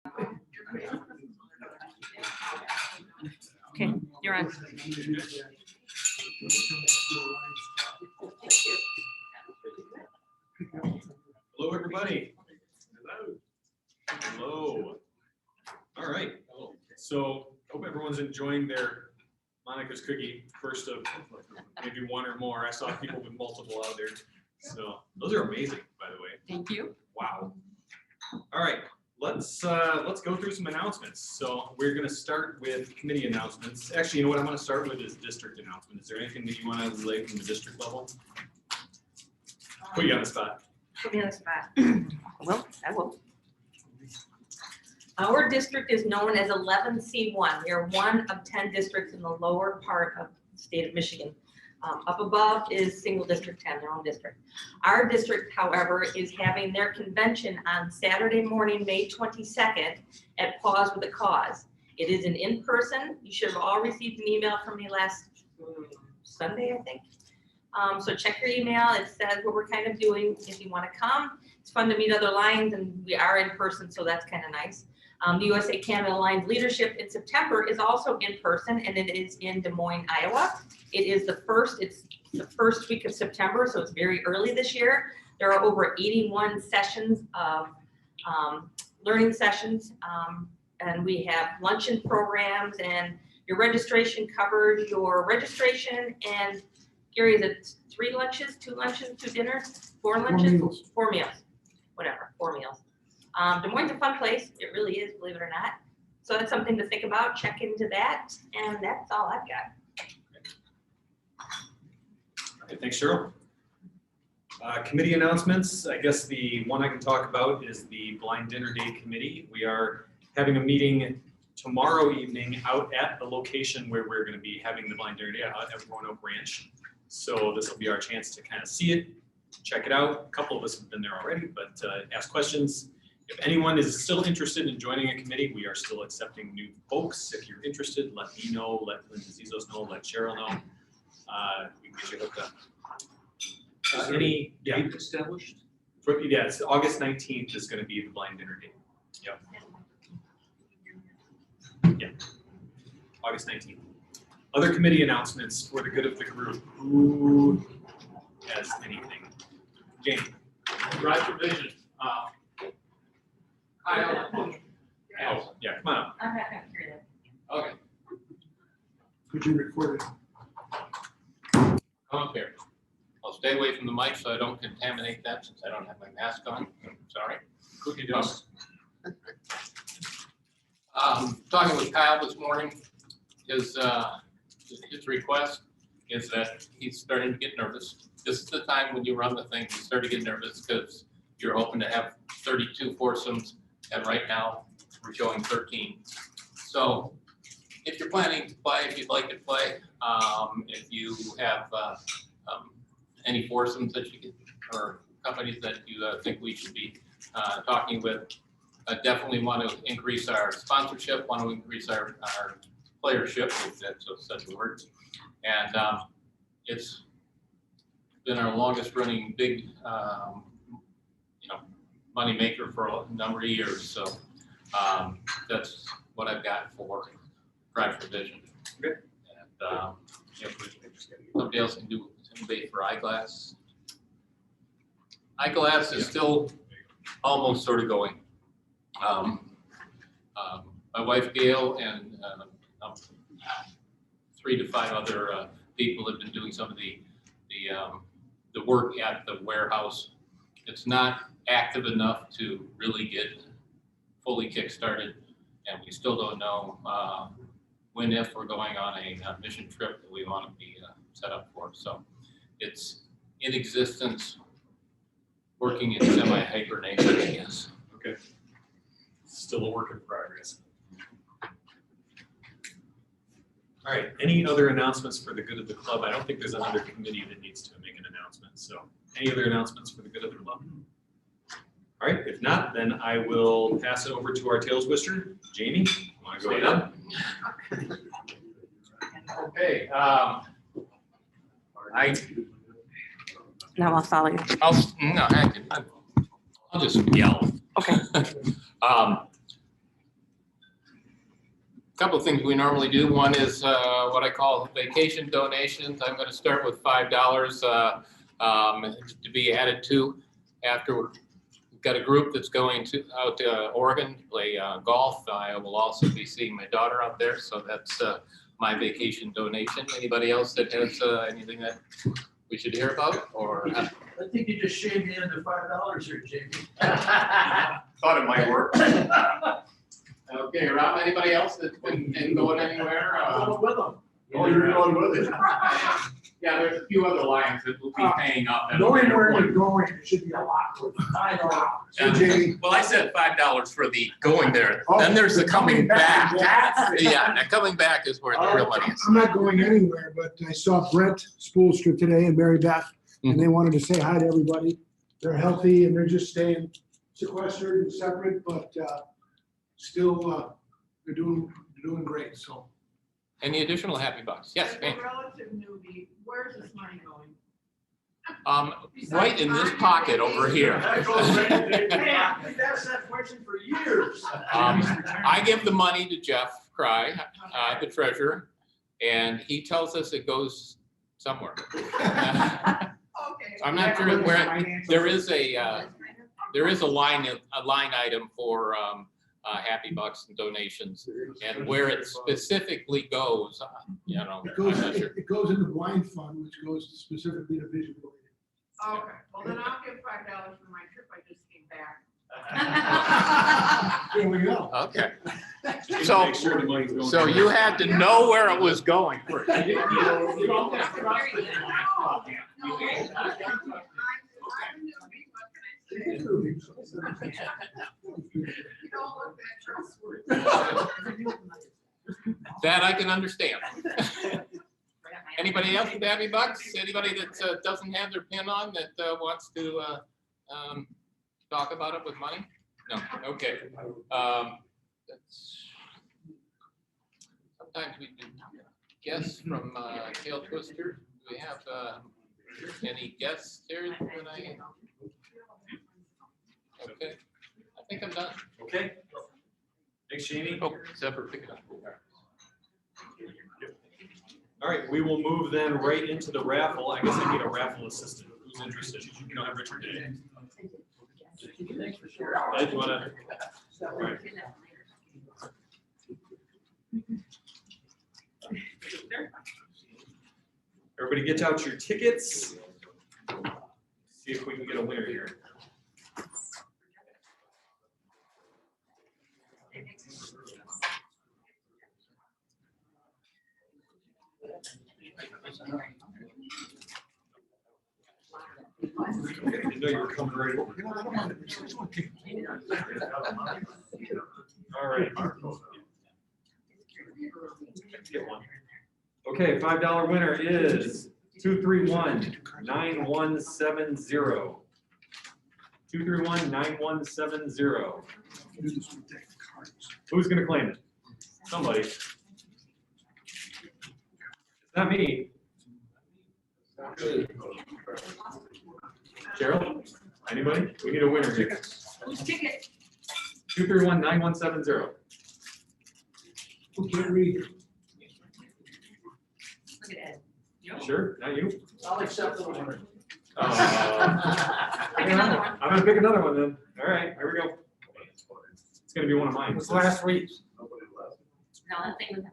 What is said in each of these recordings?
Okay, you're on. Hello, everybody. Hello. All right. So hope everyone's enjoying their Monica's cookie, first of maybe one or more. I saw people with multiple out there. So those are amazing, by the way. Thank you. Wow. All right. Let's go through some announcements. So we're going to start with committee announcements. Actually, you know what I'm going to start with is district announcements. Is there anything that you want to relay from the district level? Put you on the spot. Put me on the spot. Well, I will. Our district is known as 11C1. We are one of 10 districts in the lower part of the state of Michigan. Up above is single district 10, their own district. Our district, however, is having their convention on Saturday morning, May 22nd at Pause with a Cause. It is an in-person. You should have all received an email from me last Sunday, I think. So check your email. It says what we're kind of doing if you want to come. It's fun to meet other Lions, and we are in person, so that's kind of nice. The USA Canada Lions Leadership in September is also in person, and it is in Des Moines, Iowa. It's the first week of September, so it's very early this year. There are over 81 sessions of learning sessions, and we have luncheon programs, and your registration covers your registration and Gary, is it 3 lunches, 2 lunches, 2 dinners, 4 lunches? 4 meals, whatever, 4 meals. Des Moines is a fun place. It really is, believe it or not. So that's something to think about. Check into that. And that's all I've got. Okay, thanks, Cheryl. Committee announcements. I guess the one I can talk about is the Blind Dinner Day Committee. We are having a meeting tomorrow evening out at the location where we're going to be having the Blind Dinner Day out at Roanoke Ranch. So this will be our chance to kind of see it, check it out. A couple of us have been there already, but ask questions. If anyone is still interested in joining a committee, we are still accepting new folks. If you're interested, let me know, let Linda Zizos know, let Cheryl know. We can get you hooked up. Any date established? Yeah, it's August 19th is going to be the Blind Dinner Day. Yep. Yeah. August 19th. Other committee announcements for the good of the group. Who has anything? Jane. Right provision. Oh, yeah, come on up. I'm not going to hear that. Okay, Could you record it? come up here. I'll stay away from the mic so I don't contaminate that since I don't have my mask on. Sorry. Cookie dust. Talking with Kyle this morning, his request is that he's starting to get nervous. This is the time when you run the thing, you start to get nervous because you're hoping to have 32 foursomes, and right now we're showing 13. So if you're planning to play, if you'd like to play, if you have any foursomes that you get, or companies that you think we should be talking with, definitely want to increase our sponsorship, want to increase our playership, if that's such a word. And it's been our longest running big money maker for a number of years. So that's what I've got for Drive for Vision. Okay. And if somebody else can do somebody for Eyeglass. Eyeglass is still almost sort of going. My wife Gail and 3 to 5 other people have been doing some of the work at the warehouse. It's not active enough to really get fully kick-started, and we still don't know when, if we're going on a mission trip that we want to be set up for. So it's in existence, working in semi-hibernation, I guess. Okay. Still a work in progress. All right, any other announcements for the good of the club? I don't think there's another committee that needs to make an announcement. So any other announcements for the good of the club? All right, if not, then I will pass it over to our tails twister. Jamie, you want to go ahead? Okay. Now I'll follow you. I'll just yell. Okay. couple of things we normally do. One is what I call vacation donations. I'm going to start with $5 to be added to after we've got a group that's going out to Oregon to play golf. I will also be seeing my daughter out there, so that's my vacation donation. Anybody else that has anything that we should hear about? Or I think you just shaved me into $5 here, Jamie. thought it might work. Okay, Rob, anybody else that's been going anywhere? Going with them. Oh, you're going with it? Yeah, there's a few other lines that will be paying up. at a Knowing later where point. you're going, it should be a lot for $5. Yeah. Jamie. Well, I said $5 for the going there. Oh, Then there's the coming back. That's it. Yeah, the coming back is where the real money is. I'm not going anywhere, but I saw Brent Spoolster today and Mary Beth, and they wanted to say hi to everybody. They're healthy and they're just staying sequestered and separate, but still, they're doing great, so. Any additional happy bucks? Yes, As a ma'am. relative newbie, where's this money going? Right in this pocket over here. That goes right in there. Hey, I've asked that question for years. I give the money to Jeff Cry, the treasurer, and he tells us it goes somewhere. Okay. I'm not sure where, there is a line item for happy bucks and donations, and where it specifically goes, you know, It I'm goes, not sure. it goes in the blind fund, which goes specifically to vision related. Okay, well then I'll give $5 for my trip, I just came back. There we go. Okay, Just So- make sure the money's going. so you had to know where it was going first. That I can understand. Anybody else with happy bucks? Anybody that doesn't have their pin on that wants to talk about it with money? No, okay. Sometimes we can guess from Tail Twister. Do we have any guests here that okay, I think I'm done. Okay. Thanks, Jamie. Oh, Zephyr, pick it up. All right, we will move then right into the raffle. I guess I need a raffle assistant. Who's interested? You don't have Richard today. Ed, you wanna? All right. Everybody get out your tickets. See if we can get a winner here. I didn't know you were coming right over. You know, I don't mind it. It's okay. All right. Get one. Okay, $5 winner is 231-9170. 231-9170. Who's gonna claim it? Somebody. It's not me. Cheryl? Anybody? We need a winner here. Whose ticket? 231-9170. Who can't read? Look at Ed. Sure, not you? I'll accept the winner. Pick another one. I'm gonna pick another one then. All right, here we go. It's gonna be one of mine. It was last week. No, that thing was.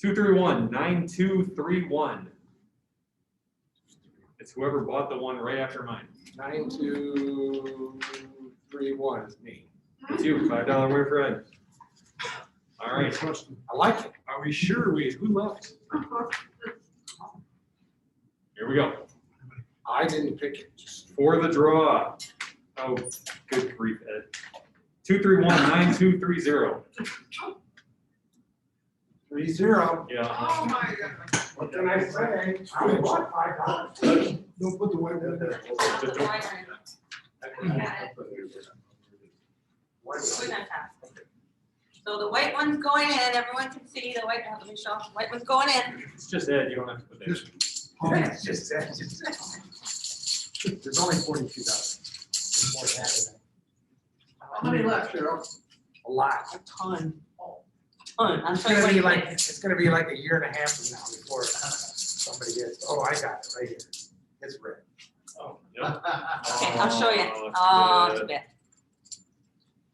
231-9231. It's whoever bought the one right after mine. 9231 is me. It's you, $5 winner for Ed. All right, I like it. Are we sure who left? here we go. I didn't pick it. For the draw. Oh, good grief, Ed. 231-9230. 3-0. Yeah. Oh my goodness. What can I say? I bought $5. Don't put the white one in there. So the white one's going in, everyone can see the white, let me show, the white one's going in. It's just Ed, you don't have to put that. It's just that. There's only 42,000. More than that. How many left, Cheryl? A lot. A ton. I'll It's tell you gonna what be you like, like. it's gonna be like a year and a half from now before somebody gets, oh, I got it right here. It's red. Oh, yeah. Okay, I'll show you. Oh, Oh, that's too good. bad.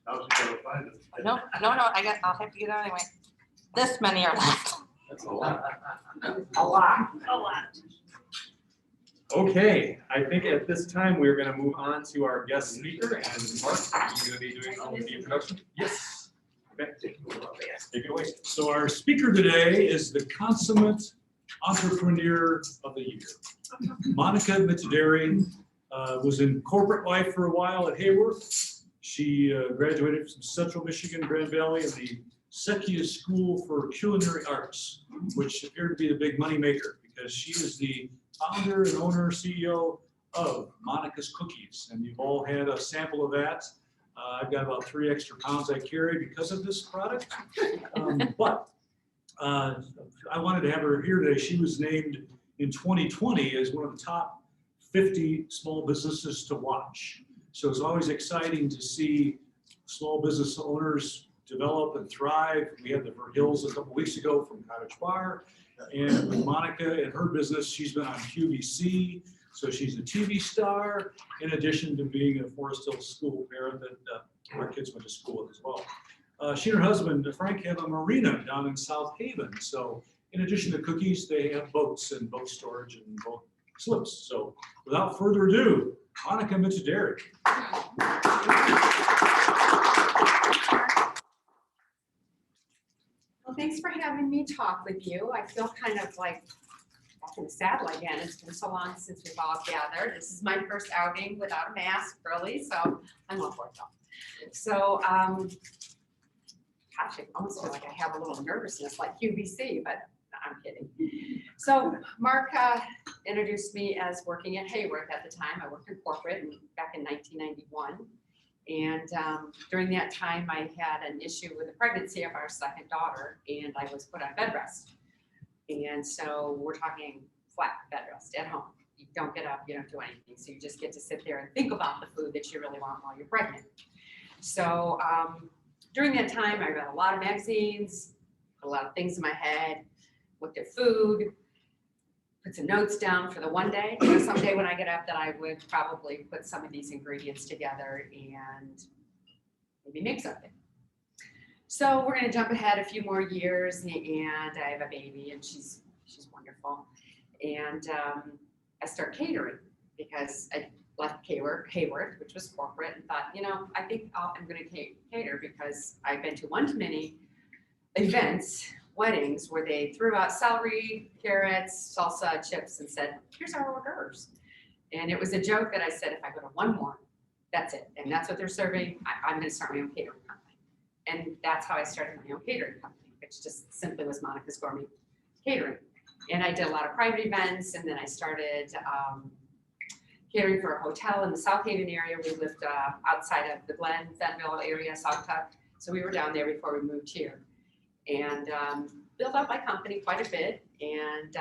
How's she gonna find it? No, I'll have to get it anyway. This many are left. That's a lot. A lot. A lot. Okay, I think at this time, we're gonna move on to our guest speaker, and Mark, are you gonna be doing all of the introduction? Yes. Okay, take it away. So our speaker today is the consummate entrepreneur of the year. Monica Mitsuderi was in corporate life for a while at Hayworth. She graduated from Central Michigan Grand Valley and the Sekia School for Culinary Arts, which appeared to be the big moneymaker because she is the founder and owner, CEO of Monica's Cookies. And you've all had a sample of that. I've got about 3 extra pounds I carry because of this product. But I wanted to have her here today. She was named in 2020 as one of the top 50 small businesses to watch. So it's always exciting to see small business owners develop and thrive. We had the Hills a couple weeks ago from Cottage Bar. And with Monica and her business, she's been on QVC. So she's a TV star, in addition to being a Forest Hills school parent that our kids went to school with as well. She and her husband, Frank, have a marina down in South Haven. So in addition to cookies, they have boats and boat storage and boat slips. So without further ado, Monica Mitsuderi. Well, thanks for having me talk with you. I feel kind of like back in the saddle again. It's been so long since we've all gathered. This is my first outing without a mask, really, so I'm up for it though. So, gosh, I almost feel like I have a little nervousness like QVC, but I'm kidding. So Mark introduced me as working at Hayworth at the time. I worked in corporate back in 1991. And during that time, I had an issue with the pregnancy of our second daughter, and I was put on bed rest. And so we're talking flat bed rest at home. You don't get up, you don't do anything. So you just get to sit there and think about the food that you really want while you're pregnant. So during that time, I read a lot of magazines, put a lot of things in my head, looked at food, put some notes down for the one day. You know, someday when I get up that I would probably put some of these ingredients together and maybe make something. So we're gonna jump ahead a few more years, and I have a baby and she's wonderful. And I start catering because I left Hayworth, which was corporate, and thought, you know, I think I'm gonna cater because I've been to one too many events, weddings, where they threw out celery, carrots, salsa, chips, and said, here's our hors d'oeuvres. And it was a joke that I said, if I go to one more, that's it. And that's what they're serving. I'm gonna start my own catering company. And that's how I started my own catering company, which just simply was Monica's Gourmet Catering. And I did a lot of private events, and then I started catering for a hotel in the South Haven area. We lived outside of the Glen, Fenville area, South Tuck. So we were down there before we moved here. And built up my company quite a bit. And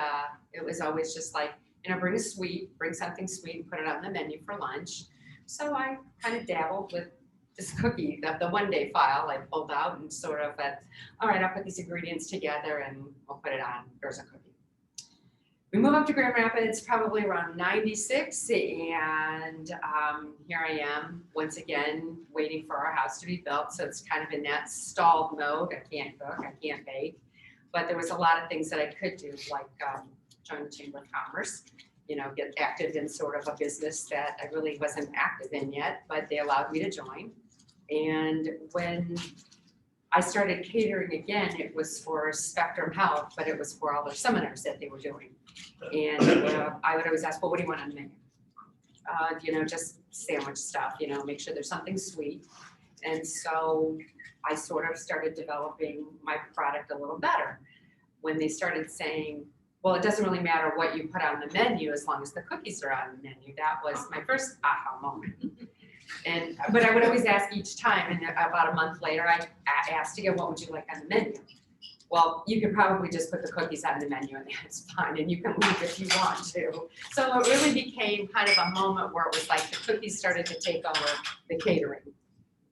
it was always just like, you know, bring something sweet and put it on the menu for lunch. So I kind of dabbled with this cookie, the one day file I pulled out and sort of said, all right, I'll put these ingredients together and we'll put it on. There's a cookie. We moved up to Grand Rapids probably around 96, and here I am once again waiting for our house to be built. So it's kind of in that stalled mode. I can't cook, I can't bake, but there was a lot of things that I could do, like join the Chamber of Commerce, you know, get active in sort of a business that I really wasn't active in yet, but they allowed me to join. And when I started catering again, it was for Spectrum Health, but it was for all their seminars that they were doing. And I would always ask, well, what do you want on the menu? You know, just sandwich stuff, you know, make sure there's something sweet. And so I sort of started developing my product a little better. When they started saying, well, it doesn't really matter what you put on the menu as long as the cookies are on the menu. That was my first aha moment. But I would always ask each time, and about a month later, I asked again, what would you like on the menu? Well, you could probably just put the cookies on the menu and that's fine, and you can leave if you want to. So it really became kind of a moment where it was like the cookies started to take over the catering.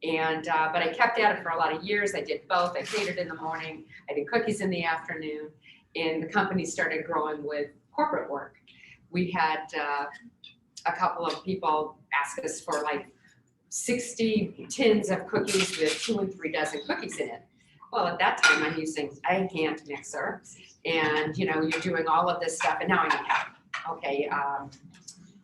And, but I kept at it for a lot of years. I did both. I catered in the morning, I did cookies in the afternoon, and the company started growing with corporate work. We had a couple of people ask us for like 60 tins of cookies with 2 and 3 dozen cookies in it. Well, at that time, I'm using a hand mixer, and you know, you're doing all of this stuff, and now I need help. Okay,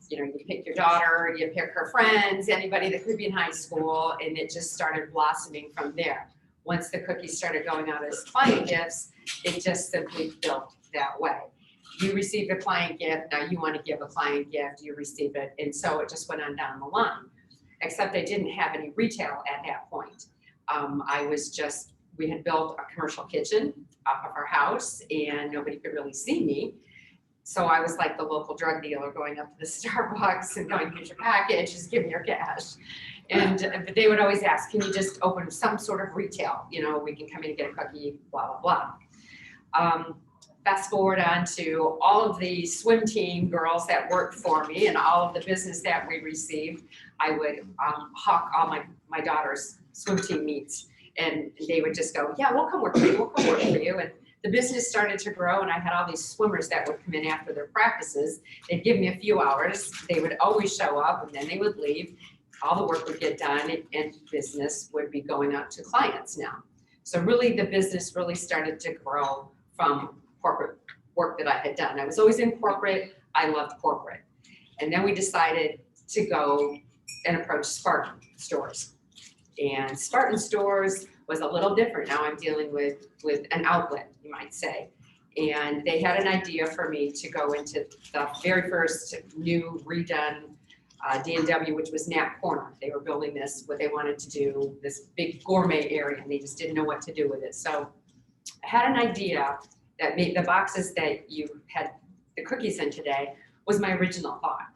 you know, you pick your daughter, you pick her friends, anybody that could be in high school, and it just started blossoming from there. Once the cookies started going out as client gifts, it just simply built that way. You received a client gift, now you want to give a client gift, you receive it, and so it just went on down the line. Except I didn't have any retail at that point. We had built a commercial kitchen off of our house, and nobody could really see me. So I was like the local drug dealer going up to the Starbucks and going, here's your package, just give me your cash. But they would always ask, can you just open some sort of retail? You know, we can come in and get a cookie, blah, blah, blah. Fast forward on to all of the swim team girls that worked for me and all of the business that we received. I would hawk all my daughter's swim team meets, and they would just go, yeah, we'll come work for you, we'll come work for you. And the business started to grow, and I had all these swimmers that would come in after their practices. They'd give me a few hours. They would always show up, and then they would leave. All the work would get done, and business would be going out to clients now. So really, the business really started to grow from corporate work that I had done. I was always in corporate. I loved corporate. And then we decided to go and approach Spartan stores. And Spartan stores was a little different. Now I'm dealing with an outlet, you might say. And they had an idea for me to go into the very first new redone D&W, which was Knapp Corner. They were building this, what they wanted to do, this big gourmet area, and they just didn't know what to do with it. So I had an idea that made the boxes that you had the cookies in today was my original thought.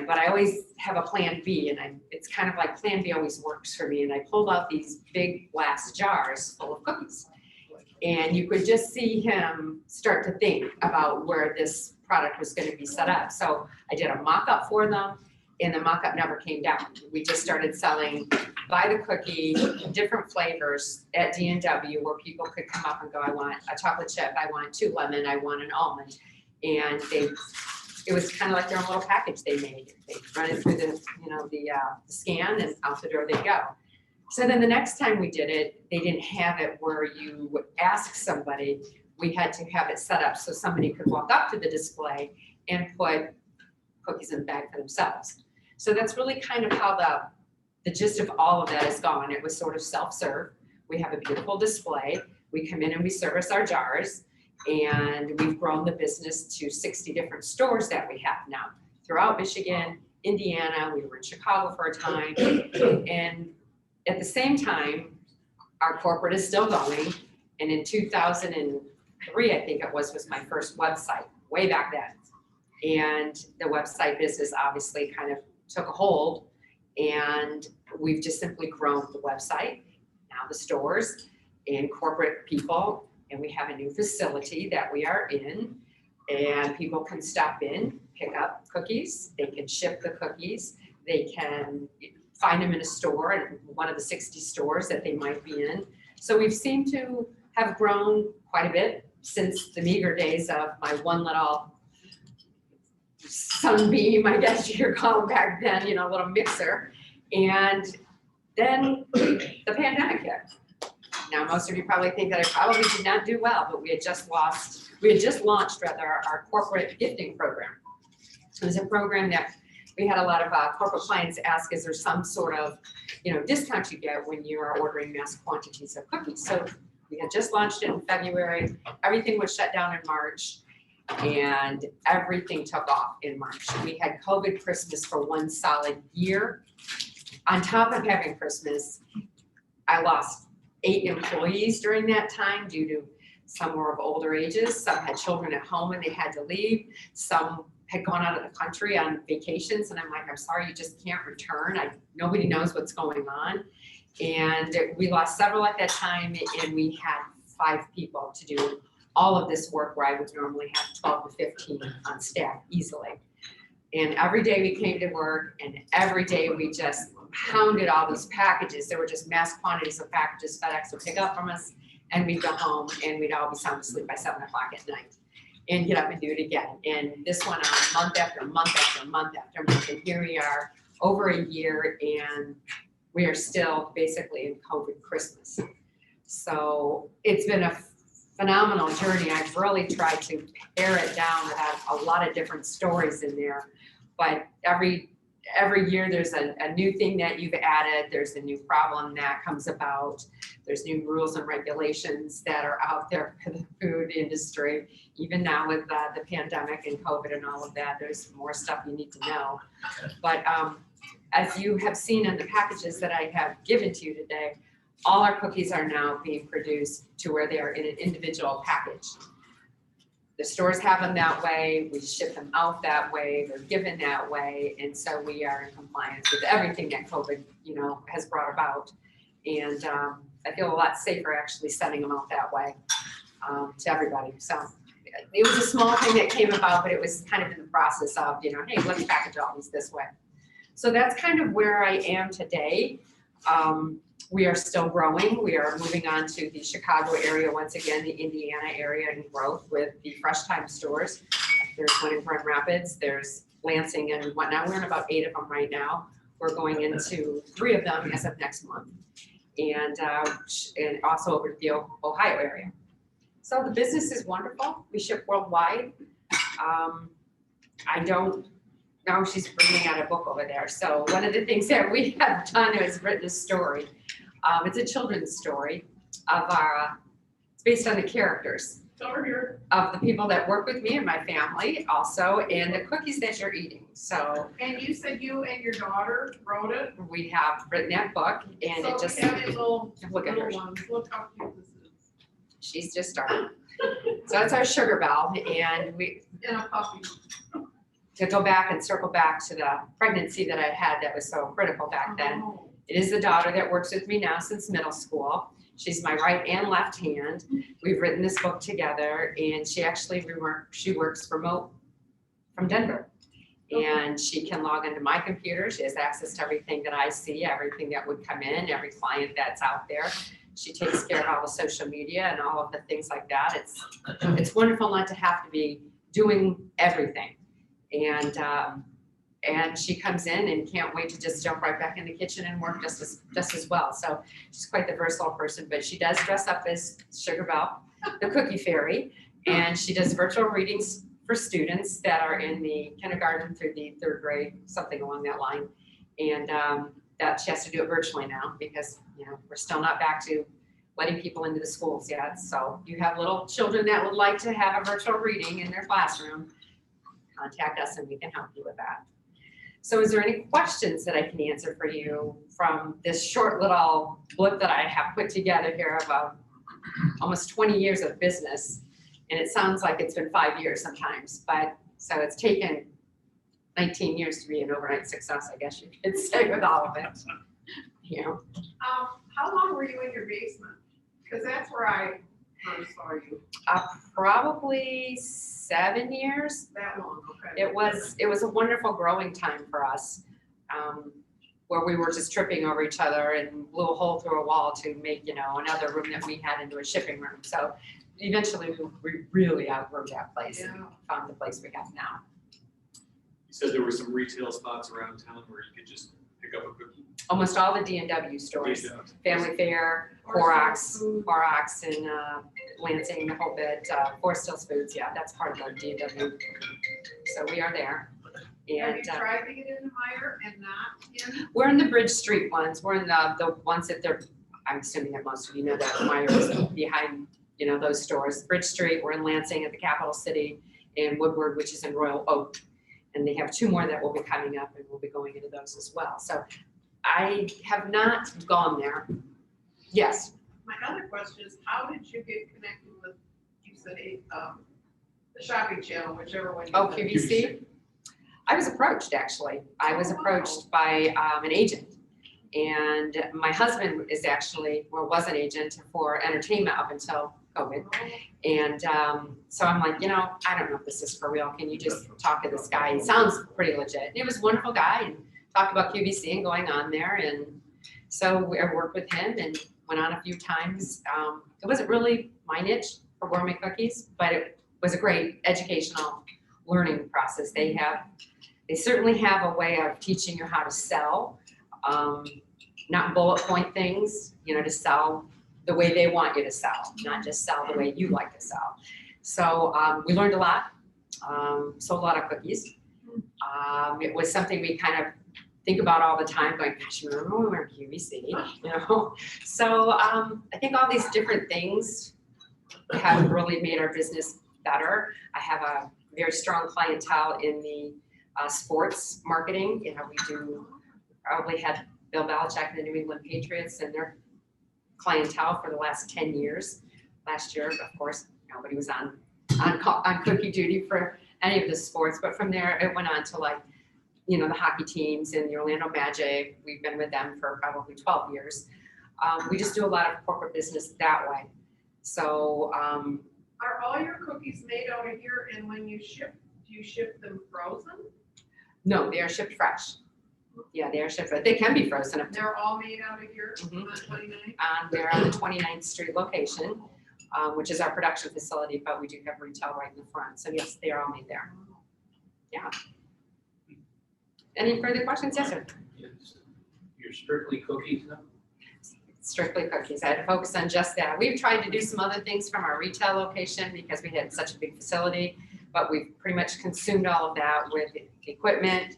But I always have a plan B, and it's kind of like plan B always works for me. And I pulled out these big glass jars full of cookies. And you could just see him start to think about where this product was going to be set up. So I did a mock-up for them, and the mock-up never came down. We just started selling by the cookie, different flavors at D&W, where people could come up and go, I want a chocolate chip, I want 2 lemon, I want an almond. And it was kind of like their own little package they made. They run it through the scan, and out the door they go. So then the next time we did it, they didn't have it where you would ask somebody. We had to have it set up so somebody could walk up to the display and put cookies in the bag for themselves. So that's really kind of how the gist of all of that is gone. It was sort of self-serve. We have a beautiful display. We come in and we service our jars. And we've grown the business to 60 different stores that we have now throughout Michigan, Indiana. We were in Chicago for a time. And at the same time, our corporate is still going. And in 2003, I think it was my first website, way back then. And the website business obviously kind of took a hold. And we've just simply grown the website, now the stores and corporate people. And we have a new facility that we are in, and people can stop in, pick up cookies, they can ship the cookies, they can find them in a store, in one of the 60 stores that they might be in. So we've seemed to have grown quite a bit since the meager days of my one little sunbeam, I guess you could call it back then, you know, little mixer. And then the pandemic hit. Now, most of you probably think that I probably did not do well, but we had just launched our corporate gifting program. It was a program that we had a lot of corporate clients ask, is there some sort of, discount you get when you are ordering mass quantities of cookies? So we had just launched it in February. Everything was shut down in March, and everything took off in March. We had COVID Christmas for 1 solid year. On top of having Christmas, I lost 8 employees during that time due to some were of older ages, some had children at home and they had to leave, some had gone out of the country on vacations, and I'm like, I'm sorry, you just can't return. Nobody knows what's going on. And we lost several at that time, and we had 5 people to do all of this work where I would normally have 12 to 15 on staff easily. And every day we came to work, and every day we just hounded all these packages. There were just mass quantities of packages FedEx would pick up from us, and we'd go home and we'd all be sound asleep by 7 o'clock at night and get up and do it again. And this went on month after month after month after month. And here we are over a year, and we are still basically in COVID Christmas. So it's been a phenomenal journey. I've really tried to pare it down without a lot of different stories in there. But every year there's a new thing that you've added, there's a new problem that comes about, there's new rules and regulations that are out there for the food industry. Even now with the pandemic and COVID and all of that, there's more stuff you need to know. But as you have seen in the packages that I have given to you today, all our cookies are now being produced to where they are in an individual package. The stores have them that way, we ship them out that way, they're given that way, and so we are in compliance with everything that COVID, has brought about. And I feel a lot safer actually sending them out that way to everybody. So it was a small thing that came about, but it was kind of in the process of, hey, let's package all these this way. So that's kind of where I am today. We are still growing. We are moving on to the Chicago area once again, the Indiana area and growth with the Fresh Time stores. There's one in Grand Rapids, there's Lansing and whatnot. We're in about 8 of them right now. We're going into 3 of them as of next month. And also over to the Ohio area. So the business is wonderful. We ship worldwide. Now she's bringing out a book over there. So one of the things that we have done is written a story. It's a children's story of it's based on the characters Over here. of the people that work with me and my family also, and the cookies that you're eating. So And you said you and your daughter wrote it? we have written that book, and it just, So we have a little look at her, ones, look how cute this is. she's just starting. So that's our sugar bell, and we, And a puppy. to go back and circle back to the pregnancy that I had that was so critical back then. Oh. It is the daughter that works with me now since middle school. She's my right and left hand. We've written this book together, and she works remote from Denver. And she can log into my computer. She has access to everything that I see, everything that would come in, every client that's out there. She takes care of all the social media and all of the things like that. It's wonderful not to have to be doing everything. And she comes in and can't wait to just jump right back in the kitchen and work just as well. So she's quite the versatile person, but she does dress up as Sugar Belle, the cookie fairy, and she does virtual readings for students that are in the kindergarten through the 3rd grade, something along that line. And that she has to do it virtually now because we're still not back to letting people into the schools yet. So you have little children that would like to have a virtual reading in their classroom, contact us and we can help you with that. So is there any questions that I can answer for you from this short little blip that I have put together here of almost 20 years of business? And it sounds like it's been 5 years sometimes, but so it's taken 19 years to be an overnight success, I guess you could say, with all of it. How long were you in your basement? Because that's where I first saw you. Probably 7 years. That long, okay. It was a wonderful growing time for us, where we were just tripping over each other and blew a hole through a wall to make, another room that we had into a shipping room. So eventually we really outgrew that place and found the place we have now. You said there were some retail spots around town where you could just pick up a cookie. Almost all the D&W stores, Family Fair, Horrocks, and Lansing, the whole bit, Forest Hills Foods, yeah, that's part of the D&W. So we are there. Have And you tried to get into Meyer and not in? we're in the Bridge Street ones. We're in the ones that I'm assuming that most of you know that Meyer is behind, those stores. Bridge Street, we're in Lansing at the capital city, and Woodward, which is in Royal Oak. And they have 2 more that will be coming up, and we'll be going into those as well. So I have not gone there. Yes. My other question is, how did you get connected with, you said, the shopping channel, whichever one you Oh, said. QVC? I was approached, actually. I was approached by an agent. And my husband is actually, was an agent for entertainment up until COVID. And so I'm like, I don't know if this is for real. Can you just talk to this guy? He sounds pretty legit. And he was a wonderful guy and talked about QVC and going on there, and so I worked with him and went on a few times. It wasn't really my niche for gourmet cookies, but it was a great educational learning process. They certainly have a way of teaching you how to sell, not bullet point things, to sell the way they want you to sell, not just sell the way you like to sell. So we learned a lot, sold a lot of cookies. It was something we kind of think about all the time, going, gosh, remember when we were QVC, So I think all these different things have really made our business better. I have a very strong clientele in the sports marketing. We probably had Bill Belichick and the New England Patriots and their clientele for the last 10 years. Last year, of course, nobody was on cookie duty for any of the sports, but from there it went on to the hockey teams and the Orlando Magic. We've been with them for probably 12 years. We just do a lot of corporate business that way. So Are all your cookies made out of here, and when you ship, do you ship them frozen? no, they are shipped fresh. Yeah, they are shipped fresh. They can be frozen up to They're all made out of here Mhm. on 29? they're on the 29th Street location, which is our production facility, but we do have retail right in the front. So yes, they are all made there. Yeah. Any further questions? Yes, sir. You're strictly cookies now? Strictly cookies. I had to focus on just that. We've tried to do some other things from our retail location because we had such a big facility, but we've pretty much consumed all of that with equipment,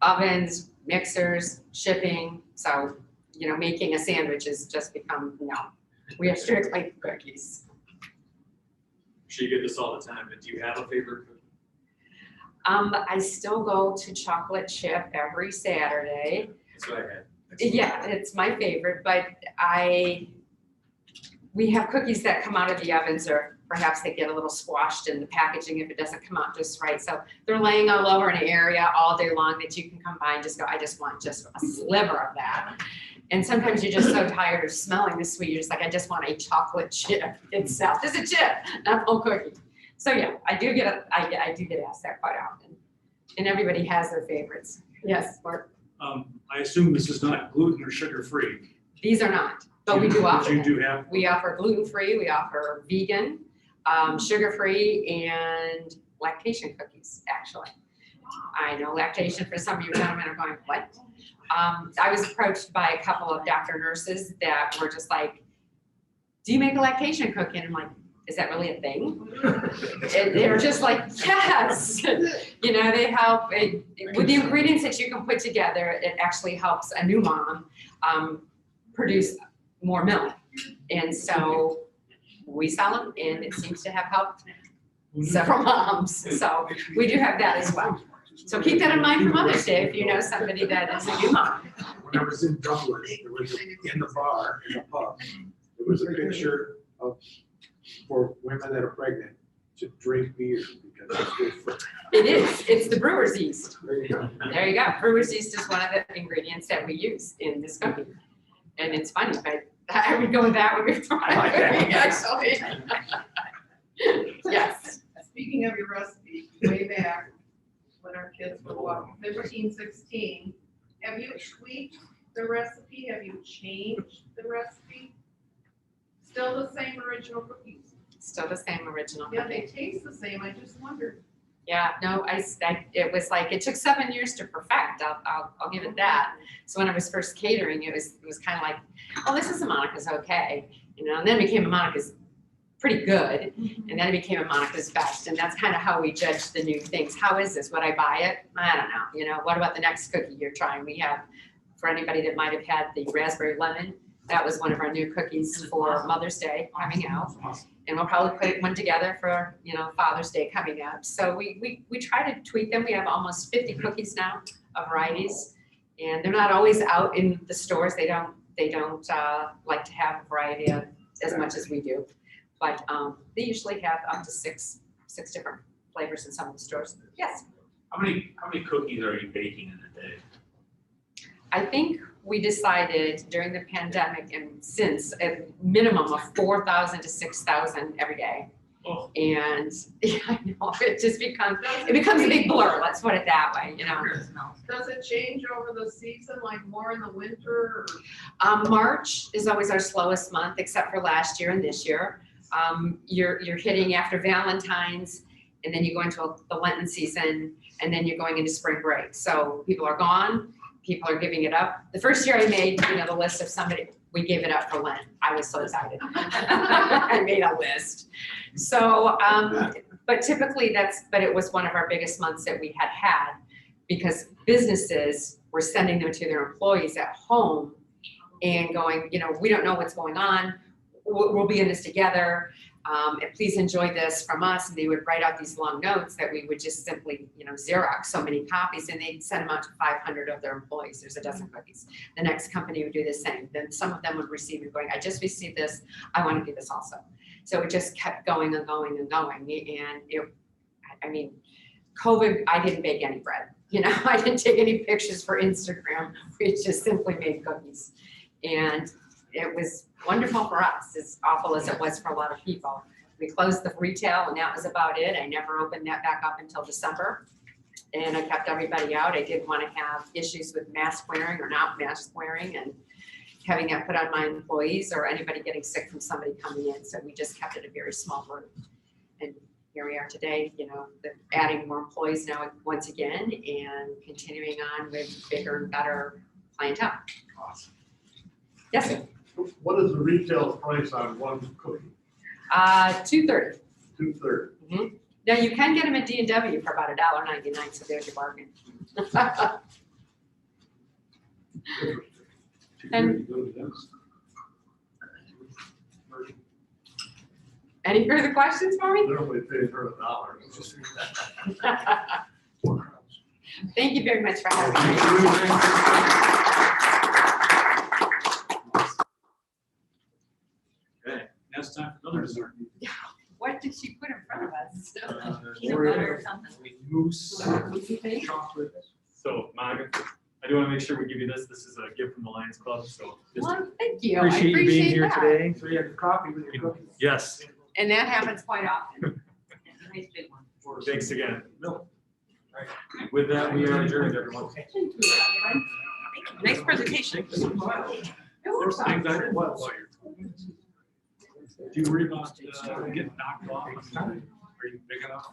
ovens, mixers, shipping. So, making a sandwich has just become, we are strictly cookies. I'm sure you get this all the time, but do you have a favorite cookie? I still go to chocolate chip every Saturday. That's what I had. Yeah, it's my favorite, but we have cookies that come out of the ovens, or perhaps they get a little squashed in the packaging if it doesn't come out just right. So they're laying all over an area all day long that you can come by and just go, I just want just a sliver of that. And sometimes you're just so tired of smelling the sweet, you're just like, I just want a chocolate chip itself. Just a chip, not a whole cookie. So yeah, I do get asked that quite often. And everybody has their favorites. Yes, Mark? I assume this is not gluten or sugar-free. These are not, but we do offer You them. do have, We offer gluten-free, we offer vegan, sugar-free, and lactation cookies, actually. I know lactation for some of you gentlemen are going, what? I was approached by a couple of doctor nurses that were just like, do you make a lactation cookie? And I'm like, is that really a thing? And they were just like, yes. They help, with the ingredients that you can put together, it actually helps a new mom produce more milk. And so we sell them, and it seems to have helped several moms. So we do have that as well. So keep that in mind for Mother's Day if you know somebody that is a new mom. When I was in Dublin, there was, in the bar, in the pub, there was a picture for women that are pregnant to drink beer because it's good for. It is, it's the brewer's yeast. There you go. There you go. Brewer's yeast is one of the ingredients that we use in this cookie. And it's funny, but I would go with that one before my cookie, actually. Yes. Speaking of your recipe, way back when our kids were 15, 16, have you tweaked the recipe? Have you changed the recipe? Still the same original cookies? Still the same original Yeah, they cookie. taste the same. I just wondered. Yeah, no, it was like, it took 7 years to perfect. I'll give it that. So when I was first catering, it was kind of like, oh, this is a Monica's okay. And then it became a Monica's pretty good. And then it became a Monica's best. And that's kind of how we judge the new things. How is this? Would I buy it? I don't know. What about the next cookie you're trying? We have, for anybody that might have had the raspberry lemon, that was one of our new cookies for Mother's Day coming out. And we'll probably put one together for, Father's Day coming up. So we try to tweak them. We have almost 50 cookies now of varieties. And they're not always out in the stores. They don't like to have a variety of as much as we do. But they usually have up to six different flavors in some of the stores. Yes. How many cookies are you baking in a day? I think we decided during the pandemic and since a minimum of 4,000 to 6,000 every day. Oh. And, yeah, I know, it becomes a big blur, let's put it that way, you know. Does it change over the season, like more in the winter or? March is always our slowest month, except for last year and this year. You're hitting after Valentine's, and then you go into the Lenten season, and then you're going into spring break. So people are gone, people are giving it up. The first year I made, the list of somebody, we gave it up for Lent. I was so excited. I made a list. So, but typically but it was one of our biggest months that we had because businesses were sending them to their employees at home and going, we don't know what's going on. We'll be in this together. And please enjoy this from us. And they would write out these long notes that we would just simply, Xerox so many copies, and they'd send them out to 500 of their employees. There's a dozen cookies. The next company would do the same. Then some of them would receive it going, I just received this. I want to do this also. So it just kept going and going and going. And COVID, I didn't bake any bread. I didn't take any pictures for Instagram. We just simply made cookies. And it was wonderful for us, as awful as it was for a lot of people. We closed the retail and that was about it. I never opened that back up until December. And I kept everybody out. I didn't want to have issues with mask wearing or not mask wearing and having that put on my employees or anybody getting sick from somebody coming in. So we just kept it a very small group. And here we are today, adding more employees now once again and continuing on with bigger and better clientele. Awesome. Yes, What is the retail price on one cookie? $2.30. $2.30. Now you can get them at D&W for about $1.99, so there's your bargain. And- Any further questions for me? Literally paid her $1. Thank you very much for having me. Okay, now it's time for another dessert. What did she put in front of us? Peanut butter or something. Mousse, What'd you think? chocolate. So, Monica, I do want to make sure we give you this. This is a gift from the Lions Club, so just Well, thank you. I appreciate you being appreciate here that. today. So you had coffee with your cookies? Yes, And that happens quite often. Nice big one. thanks again. With that, we are adjourned, everyone. Nice presentation. First things I was. Do you worry about getting knocked off? Are you big enough?